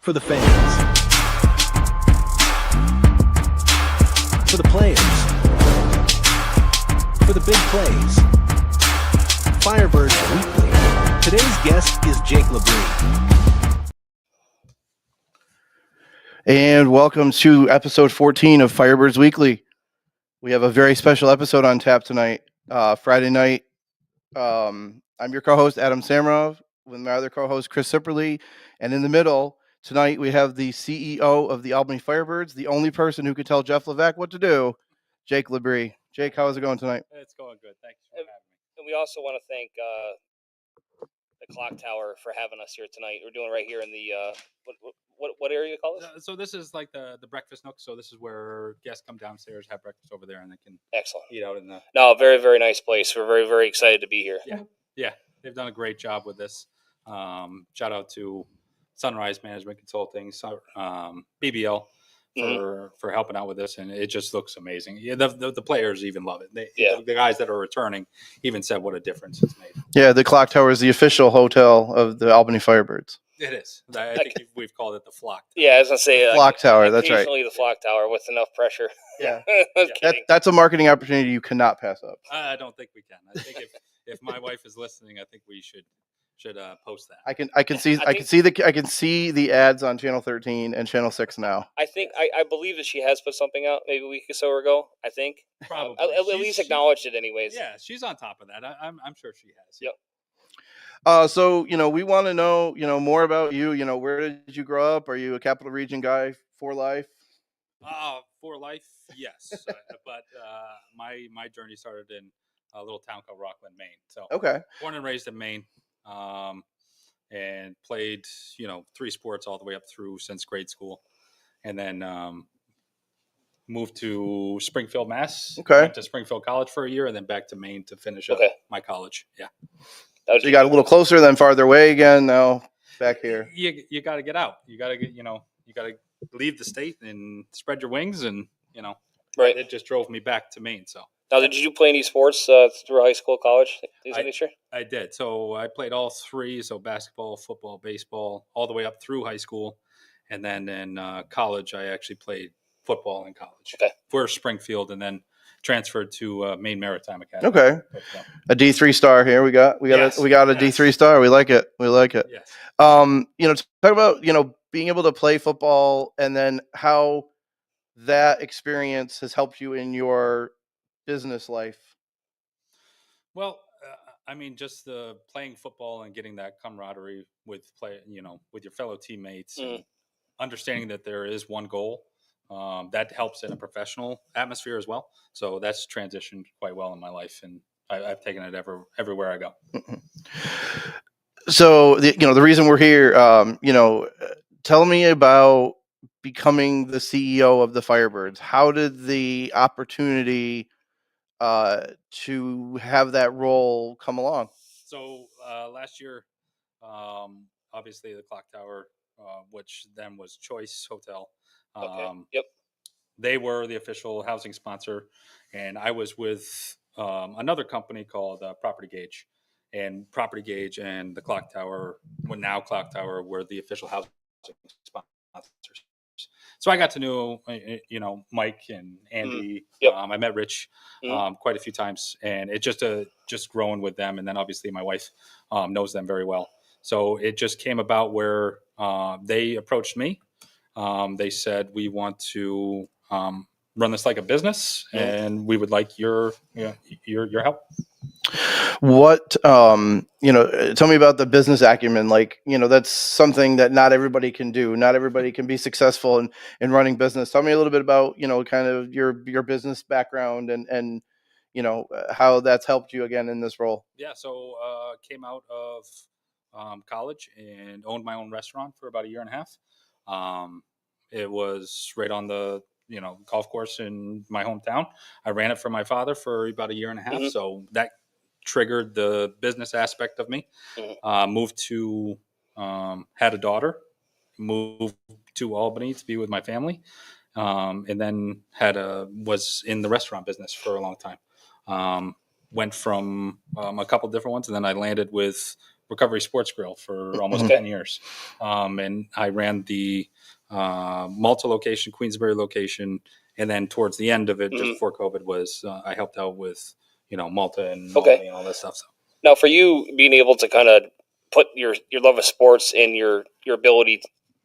For the fans. For the players. For the big plays. Firebirds Weekly. Today's guest is Jake LeBree. And welcome to episode 14 of Firebirds Weekly. We have a very special episode on tap tonight, Friday night. I'm your co-host, Adam Samarov, with my other co-host, Chris Sipperly. And in the middle, tonight we have the CEO of the Albany Firebirds, the only person who could tell Jeff Levac what to do, Jake LeBree. Jake, how is it going tonight? It's going good. Thanks for having me. And we also want to thank the Clock Tower for having us here tonight. We're doing right here in the what area you call this? So this is like the breakfast nook. So this is where guests come downstairs, have breakfast over there, and they can Excellent. eat out in the. No, very, very nice place. We're very, very excited to be here. Yeah, they've done a great job with this. Shout out to Sunrise Management Consulting, BBL, for helping out with this, and it just looks amazing. Yeah, the players even love it. The guys that are returning even said what a difference it's made. Yeah, the Clock Tower is the official hotel of the Albany Firebirds. It is. I think we've called it the Flock Tower. Yeah, I was going to say Flock Tower, that's right. Occasionally the Flock Tower with enough pressure. Yeah. That's a marketing opportunity you cannot pass up. I don't think we can. I think if my wife is listening, I think we should post that. I can see the ads on Channel 13 and Channel 6 now. I believe that she has put something out maybe a week or so ago. I think probably at least acknowledged it anyways. Yeah, she's on top of that. I'm sure she has. Yep. So we want to know more about you. Where did you grow up? Are you a Capital Region guy for life? For life, yes. But my journey started in a little town called Rockland, Maine. So okay, born and raised in Maine, and played 3 sports all the way up through since grade school, and then moved to Springfield, Mass. Okay, went to Springfield College for a year, and then back to Maine to finish up my college. Yeah. So you got a little closer, then farther away again. Now back here. You got to get out. You got to get you got to leave the state and spread your wings, and right. It just drove me back to Maine. So now, did you play any sports through high school, college? I did. So I played all 3. So basketball, football, baseball, all the way up through high school, and then in college, I actually played football in college for Springfield, and then transferred to Maine Maritime Academy. Okay, a D3 star here. We got a D3 star. We like it. Yes. Talk about being able to play football, and then how that experience has helped you in your business life. Well, just playing football and getting that camaraderie with with your fellow teammates, and understanding that there is one goal. That helps in a professional atmosphere as well. So that's transitioned quite well in my life, and I've taken it everywhere I go. So the reason we're here, tell me about becoming the CEO of the Firebirds. How did the opportunity to have that role come along? So last year, obviously the Clock Tower, which then was Choice Hotel. Yep. They were the official housing sponsor, and I was with another company called Property Gauge, and Property Gauge and the Clock Tower, now Clock Tower, were the official housing sponsors. So I got to know, Mike and Andy. Yep. I met Rich quite a few times, and it just growing with them, and then obviously my wife knows them very well. So it just came about where they approached me. They said, we want to run this like a business, and we would like your help. What, tell me about the business acumen. That's something that not everybody can do. Not everybody can be successful in running business. Tell me a little bit about, kind of your business background and how that's helped you again in this role. Yeah. So came out of college and owned my own restaurant for about a year and a half. It was right on the golf course in my hometown. I ran it for my father for about a year and a half. So that triggered the business aspect of me. Moved to, had a daughter, moved to Albany to be with my family. And then was in the restaurant business for a long time. Went from a couple different ones, and then I landed with Recovery Sports Grill for almost Mhm. 10 years. And I ran the Malta location, Queensbury location. And then towards the end of it, just before COVID was, I helped out with, Malta and Okay. Miami and all that stuff. So. Now, for you being able to kind of put your love of sports and your ability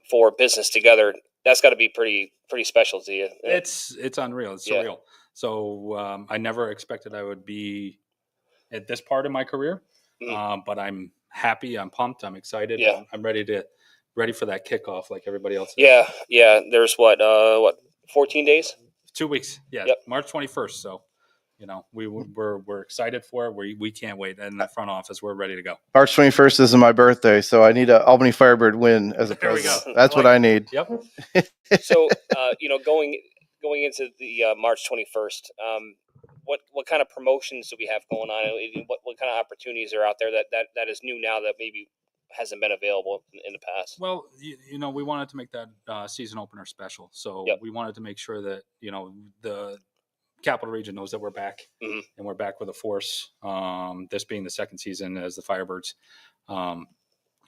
for business together, that's got to be pretty special to you. It's unreal. It's Yeah. surreal. So I never expected I would be at this part of my career, but I'm happy. I'm pumped. I'm excited. Yeah. I'm ready for that kickoff like everybody else is. Yeah. There's what 14 days? 2 weeks. Yeah. Yep. March 21st. So, we're excited for it. We can't wait. And in the front office, we're ready to go. March 21st is my birthday, so I need an Albany Firebird win as a There we present. go. That's what I need. Yep. So, going into the March 21st, what kind of promotions do we have going on? What kind of opportunities are out there that is new now that maybe hasn't been available in the past? Well, we wanted to make that season opener special. So we wanted to make sure that, the Capital Region knows that we're back, and we're back with a force. This being the second season as the Firebirds.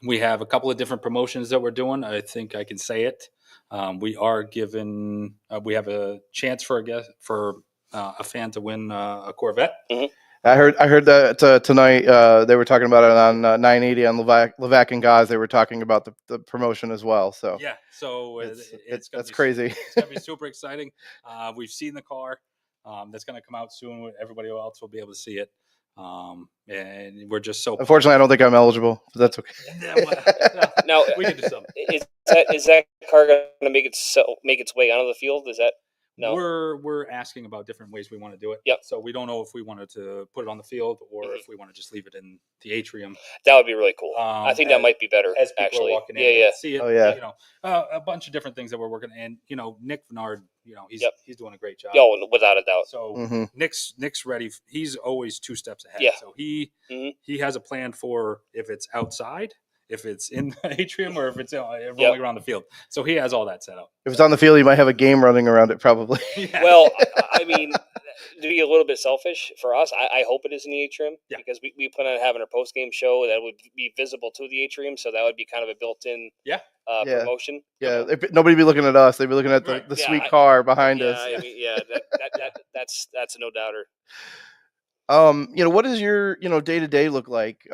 We have a couple of different promotions that we're doing. I think I can say it. We are given. We have a chance for a fan to win a Corvette. I heard that tonight. They were talking about it on 980 on Levac and Gaz. They were talking about the promotion as well. So yeah, so that's crazy. It's gonna be super exciting. We've seen the car. That's gonna come out soon. Everybody else will be able to see it. And we're just so. Unfortunately, I don't think I'm eligible, but that's okay. Now we can do something. Is that car going to make its way onto the field? Is that no? We're asking about different ways we want to do it. Yep. So we don't know if we wanted to put it on the field or if we want to just leave it in the atrium. That would be really cool. I think that might be better. As people actually, are walking in, see it. Oh yeah. A bunch of different things that we're working. And Nick Vennard, he's doing a great job. Oh, without a doubt. So Nick's ready. He's always 2 steps ahead. Yeah. So he has a plan for if it's outside, if it's in the atrium, or if it's rolling around the field. So he has all that set up. If it's on the field, you might have a game running around it, probably. Yeah. Well, I mean, to be a little bit selfish for us, I hope it is in the atrium because we plan on having a post game show that would be visible to the atrium, so that would be kind of a built-in promotion. Yeah, nobody be looking at us; they'd be looking at the sweet car behind us. I mean, that's a no doubter. What does your day-to-day look like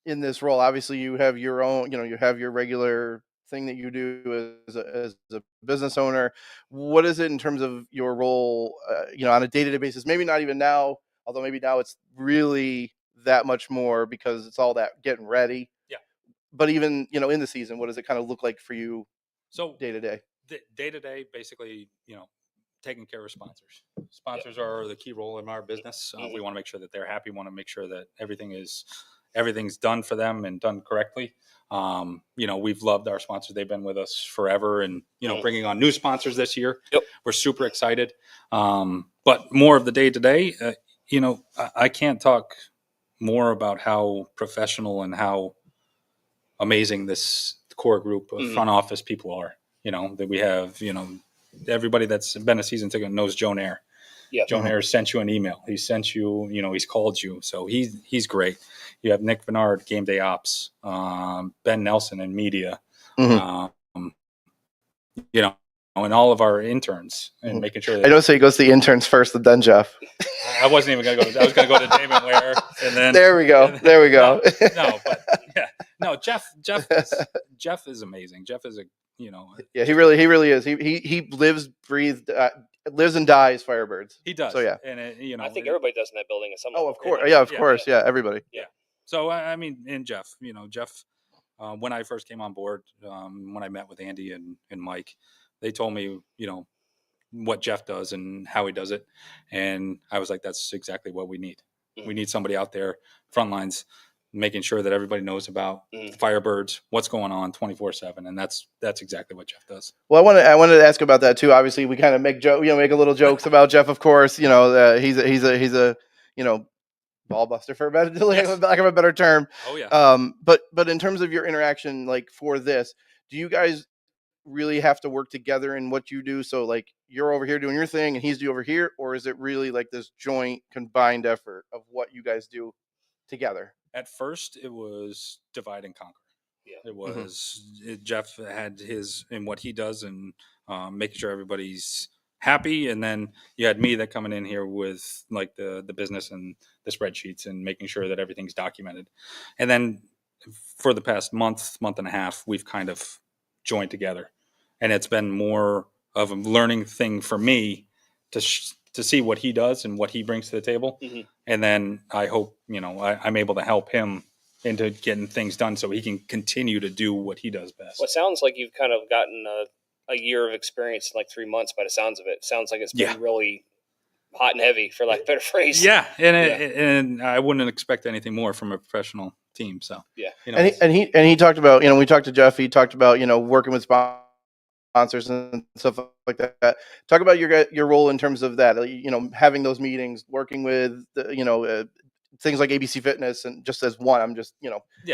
in this role? Obviously, you have your own, you have your regular thing that you do as a business owner. What is it in terms of your role, on a day-to-day basis? Maybe not even now, although maybe now it's really that much more because it's all that getting ready. Yeah. But even, in the season, what does it kind of look like for you? So day-to-day? Day-to-day, basically, taking care of sponsors. Sponsors are the key role in our business. We want to make sure that they're happy. We want to make sure that everything's done for them and done correctly. We've loved our sponsors. They've been with us forever, and bringing on new sponsors this year. Yep. We're super excited. But more of the day-to-day, I can't talk more about how professional and how amazing this core group of front office people are. That we have, everybody that's been a season ticket knows Joe Nair. Yeah. Joe Nair sent you an email. He sent you, he's called you. So he's great. You have Nick Vennard, Game Day Ops, Ben Nelson in media, and all of our interns and making sure that I don't say he goes to the interns first and then Jeff. I wasn't even going to go. I was going to go to Damon Ware and then there we go. Jeff is amazing. Jeff is yeah, he really is. He lives and dies Firebirds. He does. So yeah, and I think everybody does in that building at some point. Oh, of course. Yeah, of course. Yeah, everybody. Yeah. So I mean, and Jeff, Jeff, when I first came on board, when I met with Andy and Mike, they told me, what Jeff does and how he does it, and I was like, that's exactly what we need. We need somebody out there, front lines, making sure that everybody knows about Firebirds, what's going on 24/7, and that's exactly what Jeff does. Well, I wanted to ask about that too. Obviously, we kind of make a little jokes about Jeff. Of course, he's a ball buster for lack of a better term. Oh yeah. But in terms of your interaction, like for this, do you guys really have to work together in what you do? So like you're over here doing your thing and he's over here, or is it really like this joint combined effort of what you guys do together? At first, it was divide and conquer. Yeah. It was Jeff had his in what he does and making sure everybody's happy, and then you had me that coming in here with like the business and the spreadsheets and making sure that everything's documented. And then for the past month and a half, we've kind of joined together, and it's been more of a learning thing for me to see what he does and what he brings to the table, and then I hope I'm able to help him into getting things done so he can continue to do what he does best. Well, it sounds like you've kind of gotten a year of experience in like 3 months by the sounds of it. It sounds like it's been really hot and heavy, for lack of a better phrase. Yeah, and I wouldn't expect anything more from a professional team. So yeah, and he talked about, we talked to Jeff. He talked about working with sponsors and stuff like that. Talk about your role in terms of that. Having those meetings, working with things like ABC Fitness, and just as one, I'm just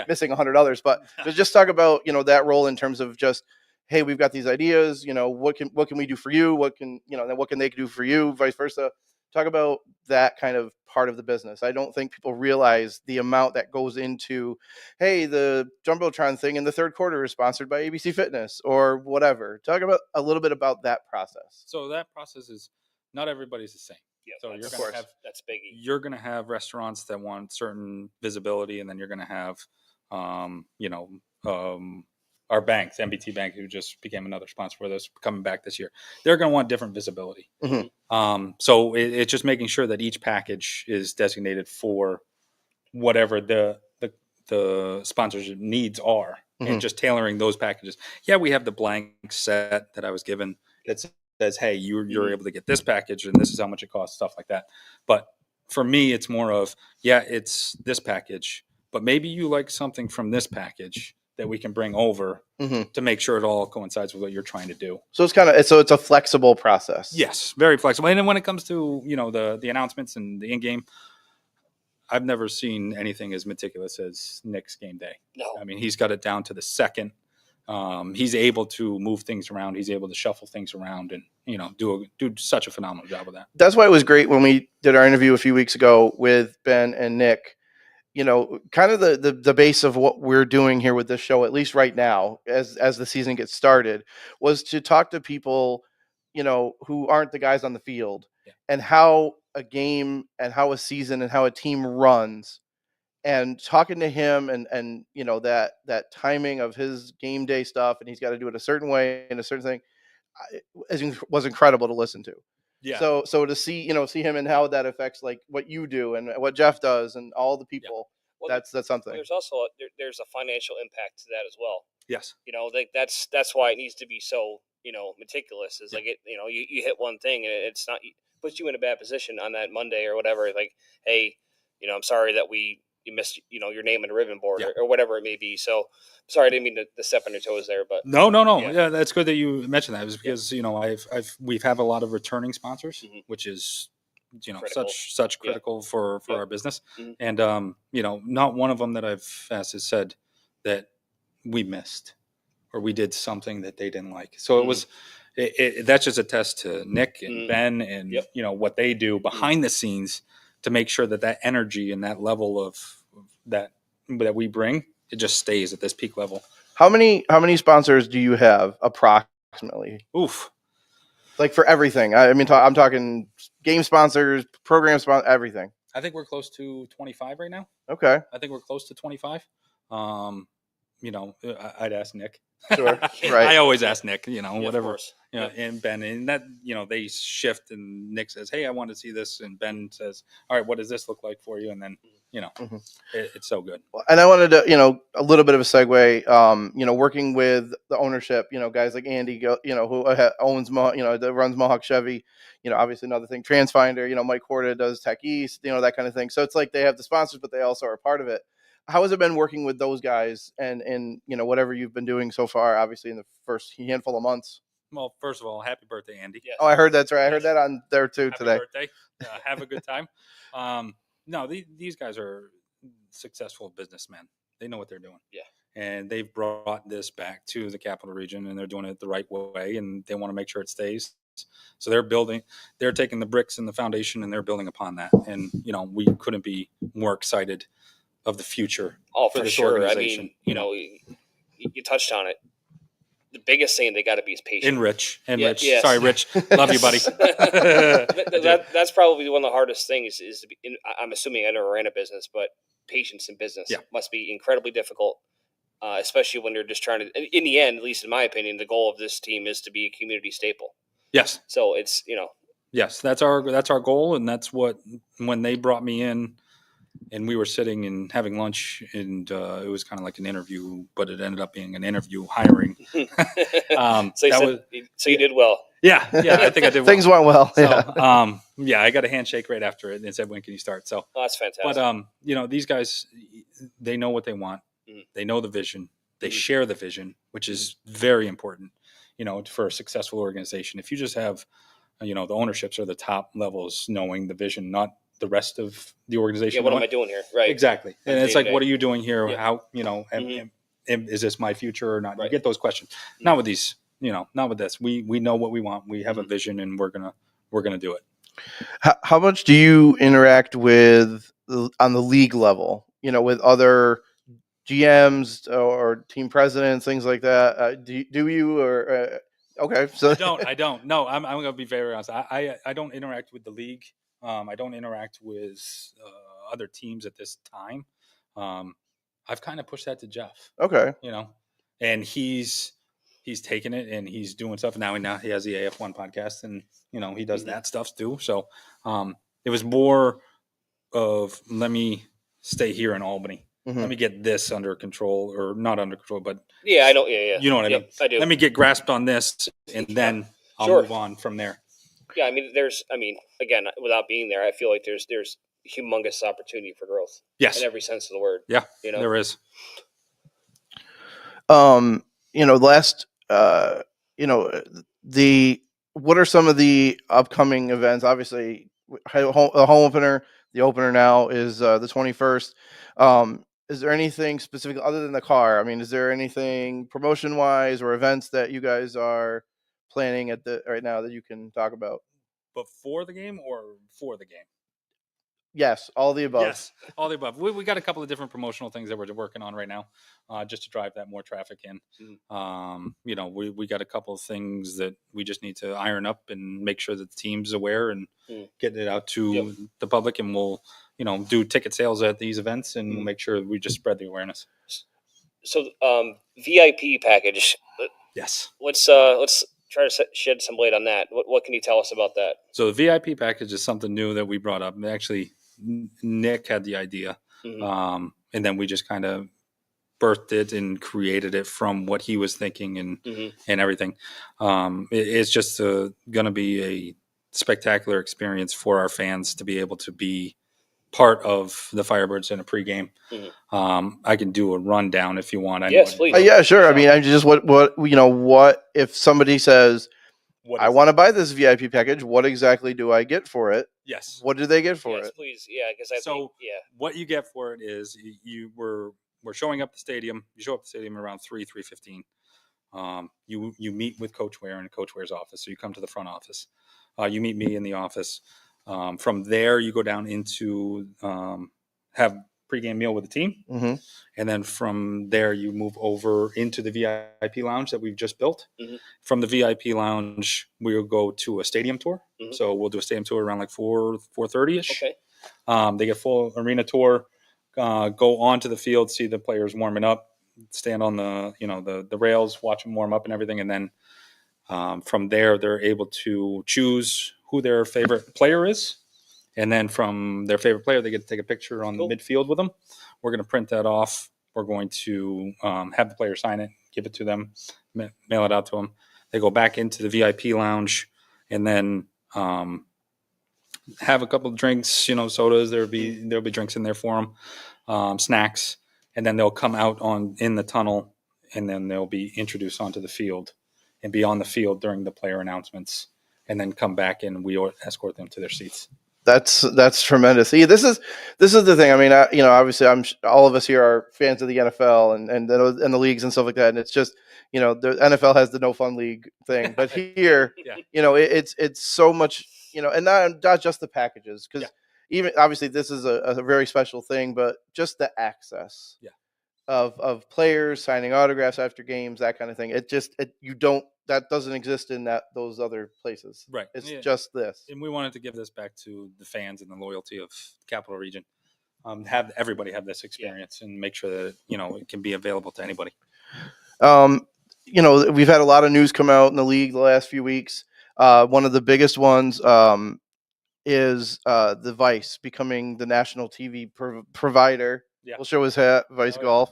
missing 100 others, but just talk about that role in terms of just, hey, we've got these ideas. What can we do for you? What can then what can they do for you? Vice versa. Talk about that kind of part of the business. I don't think people realize the amount that goes into, hey, the Jumbotron thing in the third quarter is sponsored by ABC Fitness or whatever. Talk about a little bit about that process. So that process is not everybody's the same. Yeah, so you're going to have that's biggie. You're going to have restaurants that want certain visibility, and then you're going to have, our banks, MBT Bank, who just became another sponsor for us, coming back this year. They're going to want different visibility. So it's just making sure that each package is designated for whatever the sponsorship needs are, and just tailoring those packages. Yeah, we have the blank set that I was given that says, hey, you're able to get this package, and this is how much it costs, stuff like that. But for me, it's more of, it's this package, but maybe you like something from this package that we can bring over to make sure it all coincides with what you're trying to do. So it's a flexible process. Yes, very flexible. And then when it comes to the announcements and the in-game, I've never seen anything as meticulous as Nick's game day. No, I mean, he's got it down to the second. He's able to move things around. He's able to shuffle things around, and do such a phenomenal job of that. That's why it was great when we did our interview a few weeks ago with Ben and Nick. Kind of the base of what we're doing here with this show, at least right now, as the season gets started, was to talk to people, who aren't the guys on the field, and how a game and how a season and how a team runs, and talking to him and that timing of his game day stuff, and he's got to do it a certain way and a certain thing, was incredible to listen to. Yeah. So to see him and how that affects like what you do and what Jeff does and all the people, well, that's something. There's also there's a financial impact to that as well. Yes. That's why it needs to be so meticulous. Is like you hit one thing and it's not, puts you in a bad position on that Monday or whatever. Like, hey, I'm sorry that you missed your name in the ribbon board or whatever it may be. So sorry, I didn't mean to step on your toes there, but no. Yeah, that's good that you mentioned that. It was because we've had a lot of returning sponsors, which is critical. such critical for our business, and not one of them that I've asked has said that we missed or we did something that they didn't like. So it was that's just a test to Nick and Ben and what they do behind the scenes to make sure that energy and that level of that we bring, it just stays at this peak level. How many sponsors do you have approximately? Oof. Like for everything. I mean, I'm talking game sponsors, program sponsors, everything. I think we're close to 25 right now. Okay. I think we're close to 25. I'd ask Nick. Sure. Right. I always ask Nick, whatever. Of course. And Ben, and that, they shift, and Nick says, hey, I want to see this. And Ben says, all right, what does this look like for you? And then, it's so good. And I wanted to, a little bit of a segue, working with the ownership, guys like Andy, who owns, that runs Mohawk Chevy, obviously another thing, Transfinder, Mike Horta does Tech East, that kind of thing. So it's like they have the sponsors, but they also are a part of it. How has it been working with those guys and whatever you've been doing so far, obviously in the first handful of months? Well, first of all, happy birthday, Andy. Yes. Oh, I heard that's right. I heard that on there too happy today. Birthday. Have a good time. No, these guys are successful businessmen. They know what they're doing. Yeah. And they've brought this back to the capital region, and they're doing it the right way, and they want to make sure it stays. So they're taking the bricks and the foundation, and they're building upon that. And, we couldn't be more excited of the future. Oh, for for this sure. I organization, mean, you touched on it. The biggest thing they got to be is patient. And Rich. Yes. Sorry, Rich. Love you, buddy. That's probably one of the hardest things is to be, I'm assuming I never ran a business, but patience in business must be incredibly difficult, especially when they're just trying to, in the end, at least in my opinion, the goal of this team is to be a community staple. Yes. So it's, Yes, that's our goal, and that's what, when they brought me in and we were sitting and having lunch, and it was kind of like an interview, but it ended up being an interview hiring. So you did well. Yeah, I think I did well. Things went well. So, I got a handshake right after it and said, "When can you start?" So, that's fantastic. But these guys, they know what they want. They know the vision. They share the vision, which is very important. For a successful organization, if you just have, the ownerships are the top levels, knowing the vision, not the rest of the organization. Yeah, what am I doing here? Right. Exactly. And it's like, what are you doing here? Yeah. How, is this my future or not? Right. You get those questions. Not with these, not with this. We know what we want. We have a vision, and we're going to do it. How much do you interact with on the league level, with other GMs or team presidents, things like that? Do you, or okay? So I don't. No, I'm going to be very honest. I don't interact with the league. I don't interact with other teams at this time. I've kind of pushed that to Jeff. Okay. And he's taken it and he's doing stuff. Now he has the AF1 podcast, and he does that stuff too. So it was more of, let me stay here in Albany. Let me get this under control, or not under control, but I know. Yeah. You know what I mean? I do. Let me get grasped on this, and then I'll move on from there. Yeah, again, without being there, I feel like there's humongous opportunity for growth. Yes. In every sense of the word. Yeah. There is. Last, what are some of the upcoming events? Obviously, the home opener. The opener now is the 21st. Is there anything specific other than the car? I mean, is there anything promotion wise or events that you guys are planning right now that you can talk about? Before the game or for the game? Yes, all the above. Yes, all the above. We got a couple of different promotional things that we're working on right now, just to drive that more traffic in. We got a couple of things that we just need to iron up and make sure that the team's aware and get it out to the public. And we'll, do ticket sales at these events and make sure we just spread the awareness. So, VIP package. Yes. Let's try to shed some light on that. What can you tell us about that? So the VIP package is something new that we brought up. Actually, Nick had the idea, and then we just kind of birthed it and created it from what he was thinking and everything. It's just going to be a spectacular experience for our fans to be able to be part of the Firebirds in a pregame. I can do a rundown if you want. Yes, please. Yeah, sure. I mean, I'm just what if somebody says, I want to buy this VIP package. What exactly do I get for it? Yes. What do they get for it? Yes, please. Yeah, because what you get for it is we're showing up the stadium. You show up the stadium around 3:15. You meet with Coach Ware in Coach Ware's office. So you come to the front office. You meet me in the office. From there, you go down into have pregame meal with the team, and then from there you move over into the VIP lounge that we've just built. From the VIP lounge, we'll go to a stadium tour. So we'll do a stadium tour around like 4:30 ish. Okay. They get full arena tour. Go onto the field, see the players warming up, stand on the rails, watch them warm up and everything, and then from there they're able to choose who their favorite player is. And then from their favorite player, they get to take a picture on the midfield with them. We're going to print that off. We're going to have the player sign it, give it to them, mail it out to them. They go back into the VIP lounge and then have a couple of drinks, sodas. There'll be drinks in there for them, snacks. And then they'll come out in the tunnel, and then they'll be introduced onto the field and be on the field during the player announcements, and then come back and we escort them to their seats. That's tremendous. See, this is the thing. I mean, obviously, all of us here are fans of the NFL and the leagues and stuff like that. And it's just, the NFL has the no fun league thing, but here, it's so much, and not just the packages, because even obviously this is a very special thing, but just the access of players signing autographs after games, that kind of thing. That doesn't exist in those other places. Right. It's just this. And we wanted to give this back to the fans and the loyalty of Capital Region. Have everybody have this experience and make sure that it can be available to anybody. We've had a lot of news come out in the league the last few weeks. One of the biggest ones is the Vice becoming the national TV provider. Yeah. We'll show his hat, Vice Golf.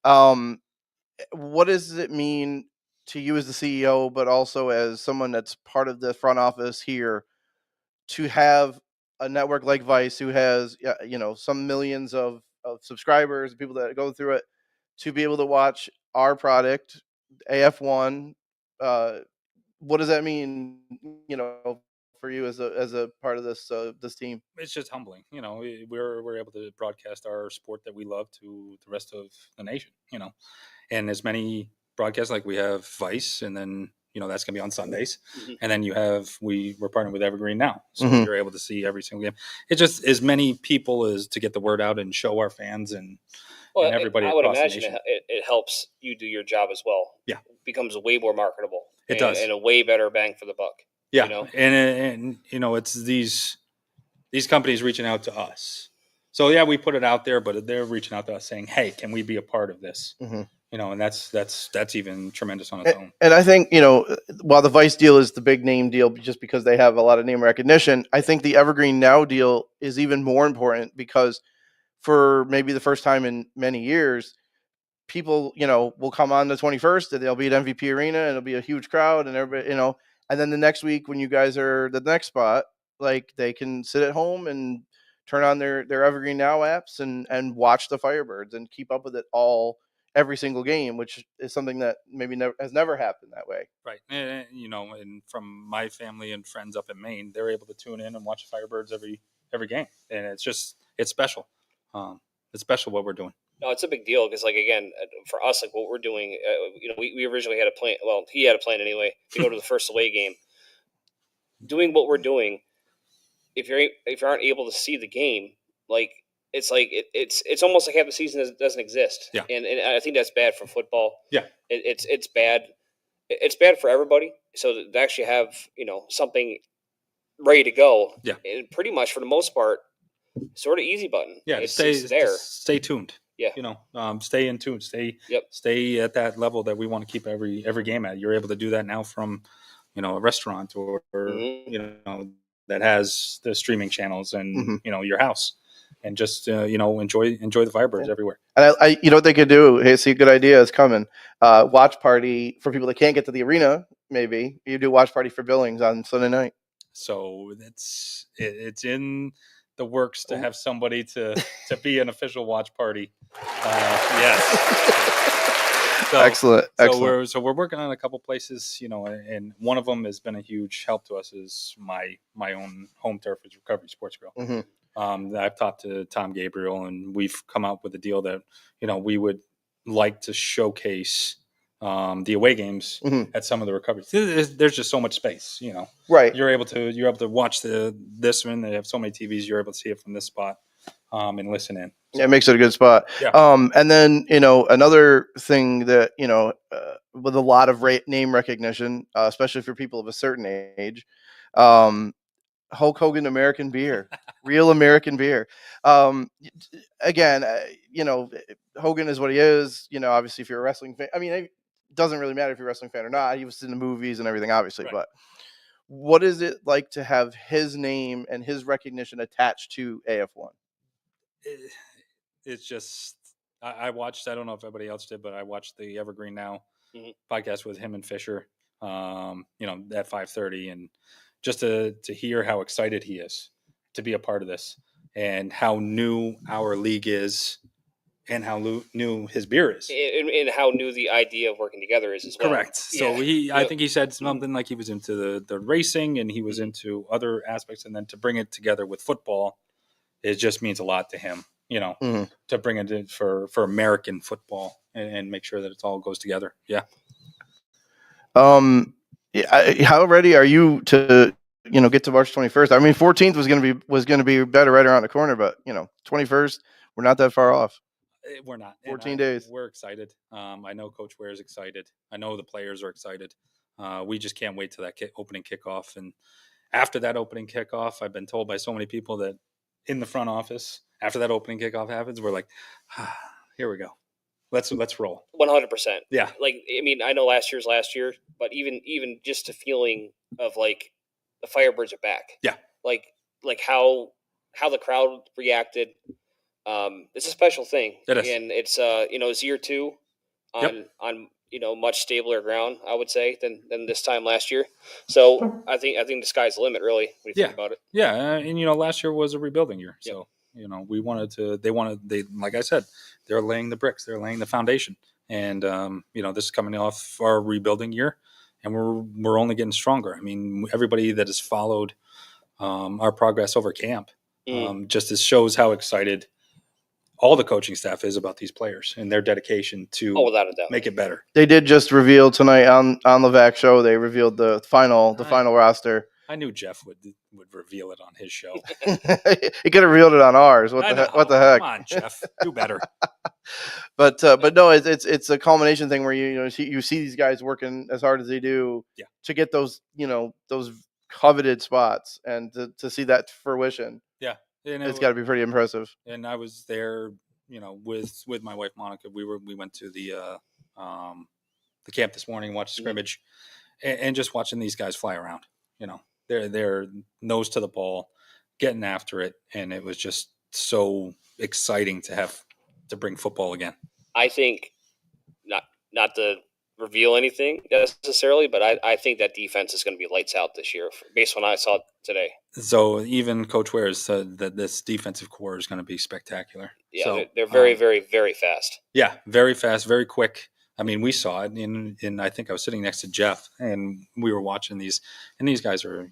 What does it mean to you as the CEO, but also as someone that's part of the front office here, to have a network like Vice, who has some millions of subscribers, people that go through it, to be able to watch our product, AF1? What does that mean, for you as a part of this team? It's just humbling. We're able to broadcast our sport that we love to the rest of the nation. And as many broadcasts, like we have Vice, and then that's going to be on Sundays. Mm-hmm. And then we're partnered with Evergreen now. So mm-hmm. you're able to see every single game. It's just as many people as to get the word out and show our fans and everybody. I would imagine it helps you do your job as well. Yeah. It becomes way more marketable. It does. And a way better bang for the buck. Yeah. And it's these companies reaching out to us. So yeah, we put it out there, but they're reaching out to us saying, hey, can we be a part of this? Mm-hmm. And that's even tremendous on its own. And I think, while the Vice deal is the big name deal just because they have a lot of name recognition, I think the Evergreen Now deal is even more important because for maybe the first time in many years, people, will come on the 21st and they'll be at MVP Arena and it'll be a huge crowd and everybody, and then the next week when you guys are the next spot, like they can sit at home and turn on their Evergreen Now apps and watch the Firebirds and keep up with it every single game, which is something that maybe has never happened that way. Right. And, and from my family and friends up in Maine, they're able to tune in and watch the Firebirds every game. And it's special. It's special what we're doing. No, it's a big deal because, again, for us, what we're doing, we originally had a plan. Well, he had a plan anyway to go to the first away game. Doing what we're doing, if you aren't able to see the game, it's almost like half the season doesn't exist. Yeah. And I think that's bad for football. Yeah. It's bad. It's bad for everybody. So to actually have something ready to go. Yeah. And pretty much for the most part, sort of easy button. Yeah. It's there. Stay tuned. Yeah. Stay in tune. Stay at that level that we want to keep every game at. You're able to do that now from, a restaurant or mm-hmm. That has the streaming channels and mm-hmm. Your house, and just enjoy the Firebirds everywhere. And I what they could do. Hey, see, a good idea is coming. Watch party for people that can't get to the arena. Maybe you do watch party for Billings on Sunday night. So it's in the works to have somebody to be an official watch party. Yes. Excellent. So we're working on a couple places, and one of them has been a huge help to us is my own home turf is Recovery Sports Grill. Mm-hmm. I've talked to Tom Gabriel, and we've come up with a deal that we would like to showcase the away games mm-hmm. at some of the recoveries. There's just so much space, Right. You're able to watch this one. They have so many TVs. You're able to see it from this spot and listen in. So, yeah, it makes it a good spot. Yeah. And then another thing that with a lot of name recognition, especially for people of a certain age, Hulk Hogan American beer, real American beer. Again, Hogan is what he is. Obviously, if you're a wrestling fan, I mean, it doesn't really matter if you're a wrestling fan or not. He was in the movies and everything, obviously. Right. But what is it like to have his name and his recognition attached to AF1? It's just I watched. I don't know if everybody else did, but I watched the Evergreen Now podcast with him and Fisher. At 5:30 and. Just to hear how excited he is to be a part of this and how new our league is and how new his beer is. And how new the idea of working together is as well. Correct. So I think he said something like he was into the racing and he was into other aspects. And then to bring it together with football, it just means a lot to him, to bring it in for American football and make sure that it all goes together. Yeah. How ready are you to get to March 21st. I mean, 14th was going to be better right around the corner, but 21st, we're not that far off. We're not. 14 days. We're excited. I know Coach Ware is excited. I know the players are excited. We just can't wait till that opening kickoff. And after that opening kickoff, I've been told by so many people that in the front office, after that opening kickoff happens, we're like, here we go. Let's roll. 100%. Yeah. Like, I mean, I know last year, but even just the feeling of like the Firebirds are back. Yeah. Like how the crowd reacted. It's a special thing. It is. And it's it's year 2 on much stabler ground, I would say, than this time last year. So I think the sky's the limit, really, when you think about it. Yeah, and last year was a rebuilding year. So we they like I said, they're laying the bricks, they're laying the foundation, and this is coming off our rebuilding year, and we're only getting stronger. I mean, everybody that has followed our progress over camp just shows how excited all the coaching staff is about these players and their dedication to without a doubt, make it better. They did just reveal tonight on the VAC show. They revealed the final roster. I knew Jeff would reveal it on his show. He could have revealed it on ours. What the heck? Come on, Jeff, do better. But no, it's a culmination thing where you see these guys working as hard as they do to get those those coveted spots, and to see that fruition. Yeah. And it's got to be pretty impressive. And I was there, with my wife Monica. We went to the camp this morning, watched the scrimmage, and just watching these guys fly around. They're nose to the ball, getting after it, and it was just so exciting to bring football again. I think not to reveal anything necessarily, but I think that defense is going to be lights out this year based on what I saw today. So even Coach Ware said that this defensive core is going to be spectacular. Yeah, so, they're very, very, very fast. Yeah, very fast, very quick. I mean, we saw it in I think I was sitting next to Jeff, and we were watching these, and these guys are,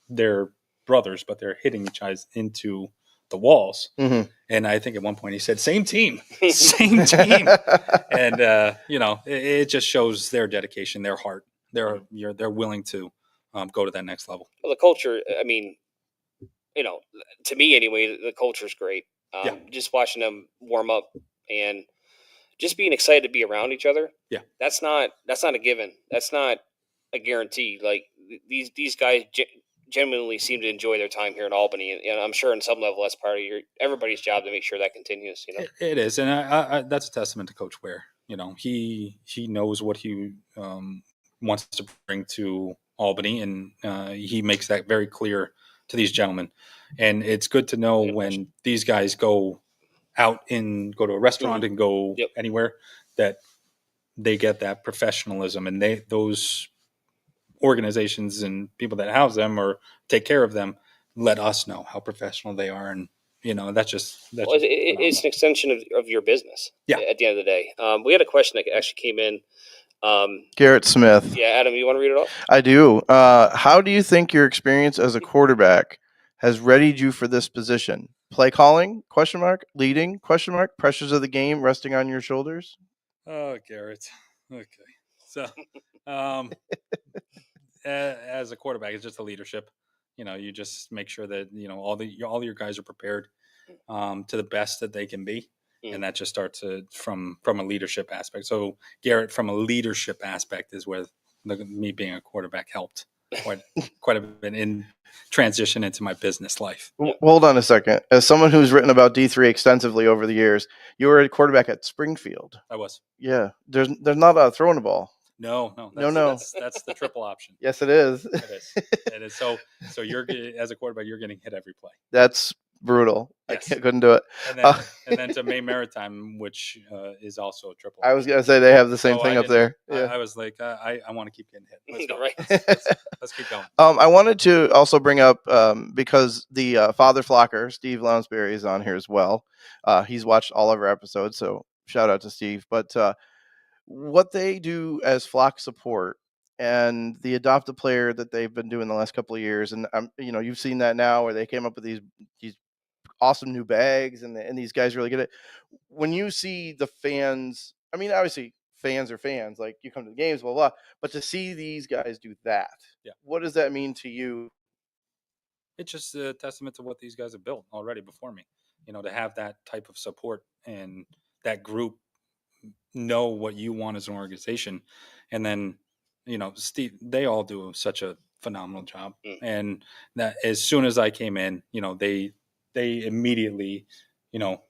they're brothers, but they're hitting each other into the walls. Mm-hmm. And I think at one point he said, same team. And, it just shows their dedication, their heart. They're willing to go to that next level. Well, the culture, I mean, to me anyway, the culture's great. Just watching them warm up and just being excited to be around each other. Yeah. That's not a given. That's not a guarantee. Like these guys genuinely seem to enjoy their time here in Albany, and I'm sure in some level that's part of everybody's job to make sure that continues. It is, and I that's a testament to Coach Ware. He knows what he wants to bring to Albany, and he makes that very clear to these gentlemen. And it's good to know when these guys go out and go to a restaurant and go anywhere that they get that professionalism, and those organizations and people that house them or take care of them let us know how professional they are, and it's an extension of your business. Yeah. At the end of the day, we had a question that actually came in. Garrett Smith. Yeah, Adam, you want to read it off? I do. How do you think your experience as a quarterback has readied you for this position? Play calling? ? Leading ? Pressures of the game resting on your shoulders? Oh, Garrett. Okay. So, as a quarterback, it's just a leadership. You just make sure that all your guys are prepared to the best that they can be, and that just starts from a leadership aspect. So, Garrett, from a leadership aspect, is where me being a quarterback helped quite a bit in transition into my business life. Hold on a second. As someone who's written about D3 extensively over the years, you were a quarterback at Springfield. I was. Yeah. There's not a throwing a ball. No. That's the triple option. Yes, it is. It is. So you're, as a quarterback, you're getting hit every play. That's brutal. Yes. I couldn't do it. And then to Maine Maritime, which is also a triple. I was going to say they have the same thing up there. Yeah. I was like, I want to keep getting hit. Let's go. Right. Let's keep going. I wanted to also bring up, because the father flocker, Steve Lounsbury, is on here as well. He's watched all of our episodes, so shout out to Steve. But what they do as flock support and the adopt a player that they've been doing the last couple of years, and you've seen that now where they came up with these awesome new bags, and these guys really get it. When you see the fans, I mean, obviously fans are fans, like you come to the games, blah blah, but to see these guys do that, what does that mean to you it's just a testament to what these guys have built already before me. To have that type of support and that group know what you want as an organization, and then Steve, they all do such a phenomenal job. And that as soon as I came in, they immediately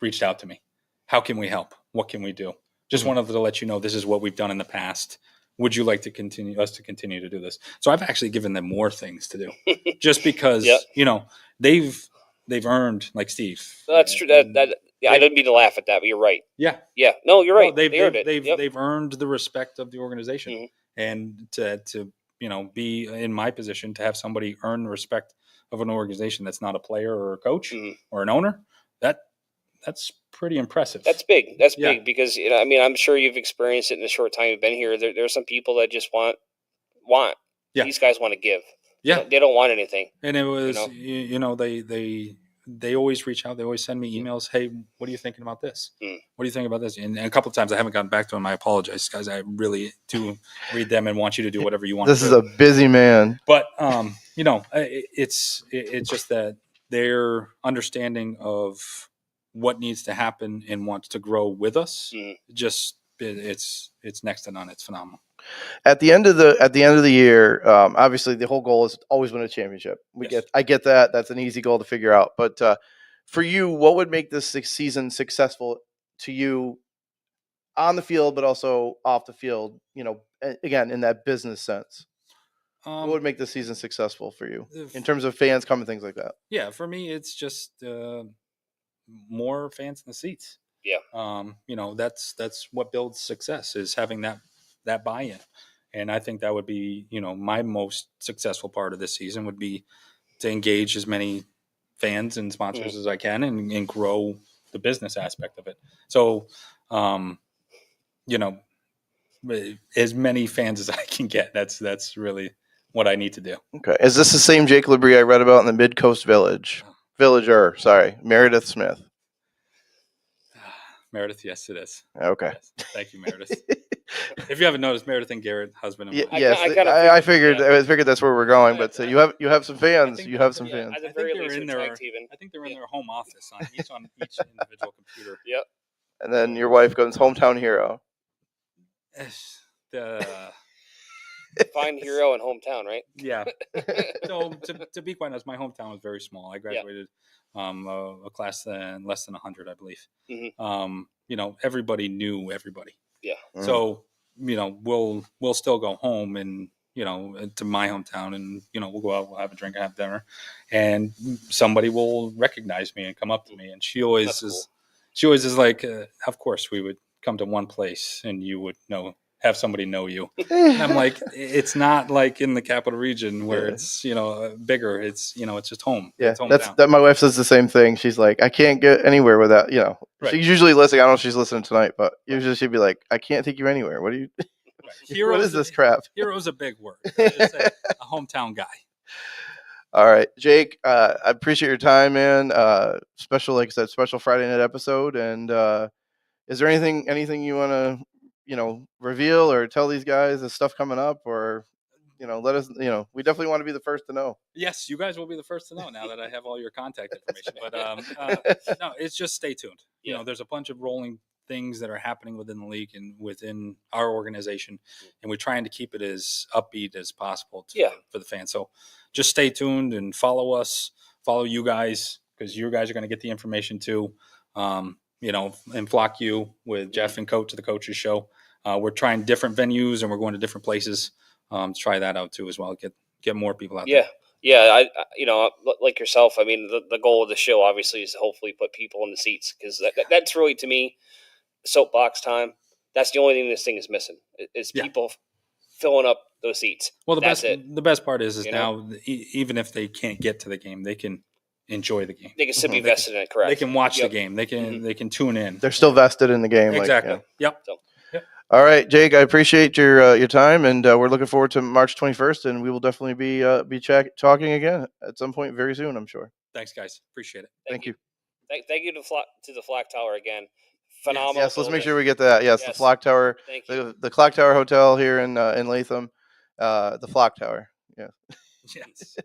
reached out to me. How can we help? What can we do? Just wanted to let you know this is what we've done in the past. Would you like to continue to do this? So I've actually given them more things to do, just because they've earned, like Steve. That's true. I didn't mean to laugh at that, but you're right. Yeah. No, you're right. They've they earned it. They've earned the respect of the organization, and to be in my position, to have somebody earn the respect of an organization that's not a player or a coach or an owner, that's pretty impressive. That's big. That's big because I'm sure you've experienced it in the short time you've been here. There are some people that just want. Yeah. These guys want to give. Yeah. They don't want anything. And it was they always reach out. They always send me emails. Hey, what are you thinking about this? What do you think about this? And a couple of times I haven't gotten back to them. I apologize, guys. I really do read them and want you to do whatever you want. This is a busy man. But it's just that their understanding of what needs to happen and wants to grow with us. Just it's next to none. It's phenomenal. At the end of the year, obviously the whole goal is always win a championship. I get that. That's an easy goal to figure out. But for you, what would make this season successful to you on the field, but also off the field? Again, in that business sense, what would make this season successful for you in terms of fans coming, things like that? Yeah, for me, it's just more fans in the seats. Yeah. That's what builds success, is having that buy-in. And I think that would be, my most successful part of this season would be to engage as many fans and sponsors as I can and grow the business aspect of it. So, as many fans as I can get, that's really what I need to do. Okay. Is this the same Jake LeBree I read about in the Mid-Coast Villager, Meredith Smith? Meredith, yes, it is. Okay. Yes. Thank you, Meredith. If you haven't noticed, Meredith and Garrett, husband and wife. Yes, I figured that's where we're going. But you have some fans. You have some fans. At the very least, I think they're in their home office on each individual computer. Yep. And then your wife goes hometown hero. Find hero in hometown, right? Yeah. So to be quite honest, my hometown was very small. I graduated a class less than 100, I believe. Everybody knew everybody. Yeah. So we'll still go home and to my hometown, and we'll go out, we'll have a drink, have dinner, and somebody will recognize me and come up to me, and she always is like, of course we would come to one place and you would have somebody know you. And I'm like, it's not like in the capital region where it's bigger. It's it's just home. Yeah, it's that. My wife says the same thing. She's like, I can't get anywhere without Right. She's usually listening. I don't know if she's listening tonight, but usually she'd be like, I can't take you anywhere. What do you? Right. What is this crap? Hero's a big word. Just a hometown guy. All right, Jake. I appreciate your time, man. Special, like I said, special Friday night episode. And is there anything you want to reveal or tell these guys the stuff coming up, or let us, we definitely want to be the first to know. Yes, you guys will be the first to know now that I have all your contact information. But no, it's just stay tuned. There's a bunch of rolling things that are happening within the league and within our organization, and we're trying to keep it as upbeat as possible for the fans. So just stay tuned and follow us, follow you guys, because you guys are going to get the information too. And Flock You with Jeff and Coach to the Coaches Show. We're trying different venues and we're going to different places to try that out too as well. Get more people out there. Yeah. I like yourself. I mean, the goal of the show obviously is to hopefully put people in the seats, because that's really, to me, soapbox time. That's the only thing this thing is missing is people filling up those seats. Well, the best part is now even if they can't get to the game, they can enjoy the game. They can still be vested in it. Correct. They can watch the game. They can tune in. They're still vested in the game. Exactly. Yep. So, all right, Jake. I appreciate your time, and we're looking forward to March 21st, and we will definitely be talking again at some point very soon, I'm sure. Thanks, guys. Appreciate it. Thank you. Thank you to the Flock Tower again. Phenomenal. Yes, let's make sure we get that. Yes, the Flock Tower. Thank you. The Clock Tower Hotel here in Latham. The Flock Tower. Yeah. Yes.